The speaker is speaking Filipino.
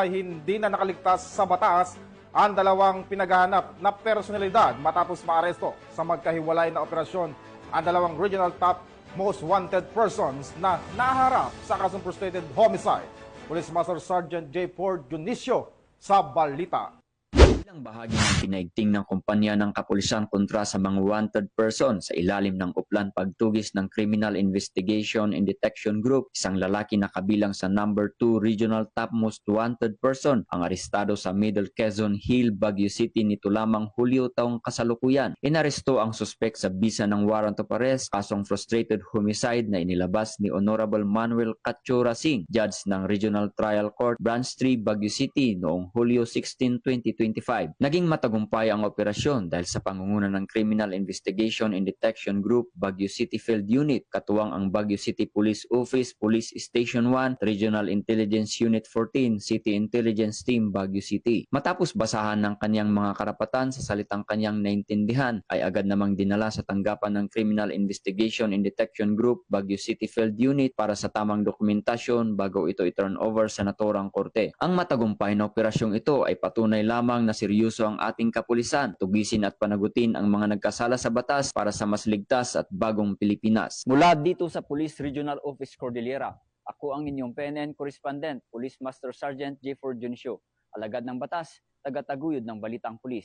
Hindi na nakaligtas sa batas ang dalawang pinaghahanap na personalidad matapos maaresto sa magkahiwalay na operasyon ang dalawang regional top most wanted persons na naharap sa kasong frustrated homicide. Police Master Sergeant J. Ford Dionisio sa balita. Bilang bahagi ng pinaigting ng kumpanya ng kapulisan kontra sa mga wanted person sa ilalim ng uplan pagtugis ng Criminal Investigation and Detection Group, isang lalaki na kabilang sa number 2 regional top most wanted person ang arestado sa Middle Quezon Hill, Baguio City nito lamang Hulyo taong kasalukuyan. Inaresto ang suspek sa bisa ng warrant of arrest kasong frustrated homicide na inilabas ni Honorable Manuel Cachora Singh, judge ng Regional Trial Court Branch 3, Baguio City noong Hulyo 16, 2025. Naging matagumpay ang operasyon dahil sa pangunguna ng Criminal Investigation and Detection Group Baguio City Field Unit, katuwang ang Baguio City Police Office, Police Station 1, Regional Intelligence Unit 14, City Intelligence Team Baguio City. Matapos basahan ng kanyang mga karapatan sa salitang kanyang naintindihan, ay agad namang dinala sa tanggapan ng Criminal Investigation and Detection Group Baguio City Field Unit para sa tamang dokumentasyon bago ito i-turn over sa naturang korte. Ang matagumpay na operasyong ito ay patunay lamang na seryoso ang ating kapulisan, tugisin at panagutin ang mga nagkasala sa batas para sa mas ligtas at bagong Pilipinas. Mula dito sa Police Regional Office Cordillera, ako ang inyong PNN Correspondent, Police Master Sergeant J. Ford Dionisio, alagad ng batas, tagataguyod ng balitang pulis.